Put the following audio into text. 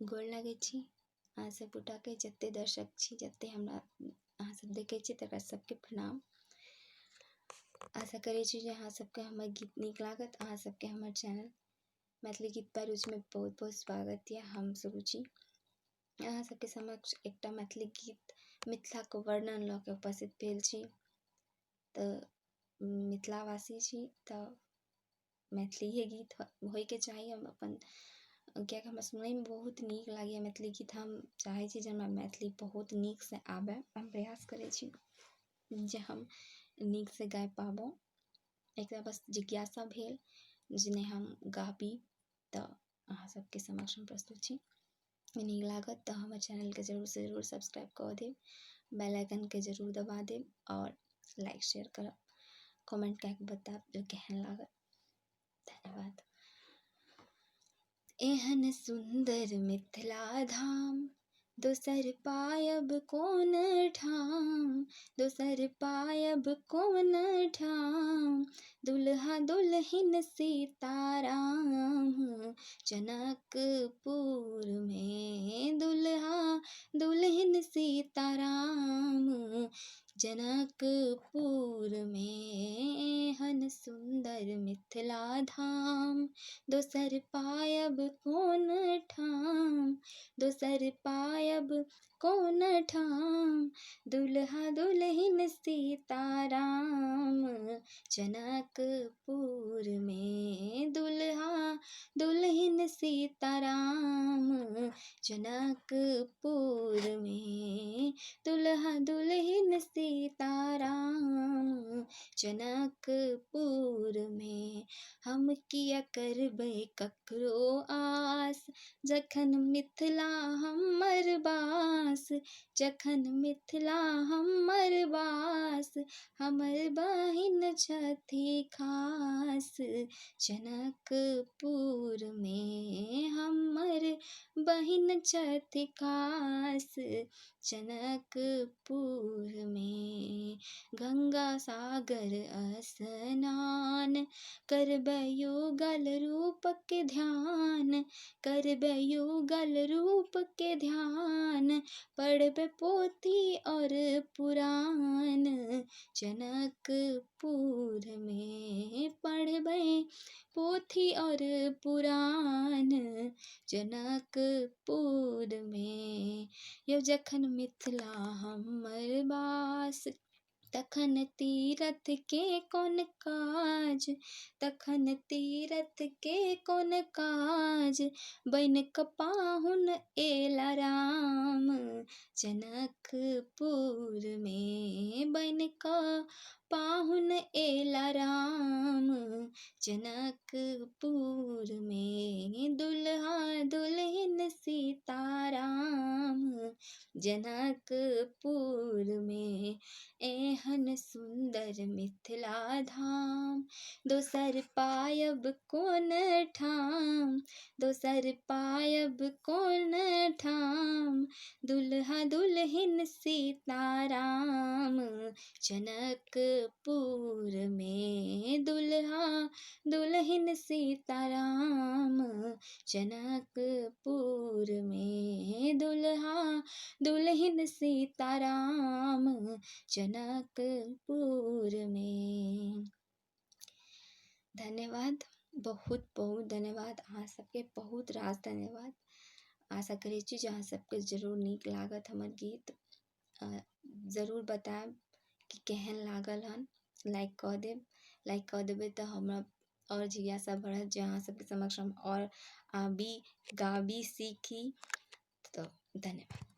गोर लागै छी अहाँ सब गोटाके, जते दर्शक छी, जते हमरा अहाँ सब देखै छी तकरा सबके प्रणाम। आशा करै छी जे अहाँ सबके हमर गीत नीक लागत। अहाँ सबके हमर चैनल मैथिली गीत पर रुचि में बहुत बहुत स्वागत है। हम सुरुचि अहाँ सबके समक्ष एकटा मैथिली गीत मिथिलाके वर्णन लऽ के उपस्थित भेल छी। तऽ मिथिलावासी छी तऽ मैथिलीए गीत होइके चाही। हम अपन कियाकि हमरा सुनैमे बहुत नीक लागैए मैथिली गीत। हम चाहै छी जे हमरा मैथिली बहुत नीकसँ आबै। हम प्रयास करै छी जे हम नीकसँ गाबि पाबौ। एकरा बस जिज्ञासा भेल जे नहि हम गाबी, तऽ अहाँ सबके समक्ष हम प्रस्तुत छी। नीक लागत तऽ हमर चैनलके जरूर से जरूर सब्सक्राइब कऽ देब, बेल आइकनके जरूर दबा देब और लाइक शेयर करब, कमेंट कऽ के बताएब जे केहन लागत। धन्यवाद। एहन सुंदर मिथिला धाम दोसर पायब कोन ठाम, दोसर पायब कोन ठाम। दुल्हा दुल्हिन सीताराम जनकपुर में, दुल्हा दुल्हिन सीताराम जनकपुर में। एहन सुंदर मिथिला धाम दोसर पायब कोन ठाम, दोसर पायब कोन ठाम। दुल्हा दुल्हिन सीताराम जनकपुर में, दुल्हा दुल्हिन सीताराम जनकपुर में। दुल्हा दुल्हिन सीताराम जनकपुर में। हम किया करबै ककरो आस, जखन मिथिला हमर बास, जखन मिथिला हमर बास। हमर बहिन छथि खास जनकपुर में, हमर बहिन छथि खास जनकपुर में। गंगा सागर स्नान करबै युगल रूप के ध्यान, करबै युगल रूप के ध्यान। पढ़बै पोथी और पुराण जनकपुर में, पढ़बै पोथी और पुराण जनकपुर में। यौ जखन मिथिला हमर बास, तखन तीरथ के कोन काज, तखन तीरथ के कोन काज। बनि कऽ पाहुन एला राम जनकपुर में, बनि कऽ पाहुन एला राम जनकपुर में। दुल्हा दुल्हिन सीताराम जनकपुर में। एहन सुंदर मिथिला धाम दोसर पायब कोन ठाम, दोसर पायब कोन ठाम। दुल्हा दुल्हिन सीताराम जनकपुर में, दुल्हा दुल्हिन सीताराम जनकपुर में। दुल्हा दुल्हिन सीताराम जनकपुर में। धन्यवाद, बहुत बहुत धन्यवाद। अहाँ सबके बहुत रास धन्यवाद। आशा करै छी जे अहाँ सबके जरूर नीक लागत हमर गीत। जरूर बताएब कि केहन लागल हन। लाइक कऽ देब, लाइक कऽ देबै तऽ हमरा और जिज्ञासा बढ़त जे अहाँ सबके समक्ष हम और आबी, गाबी, सीखी। तो धन्यवाद।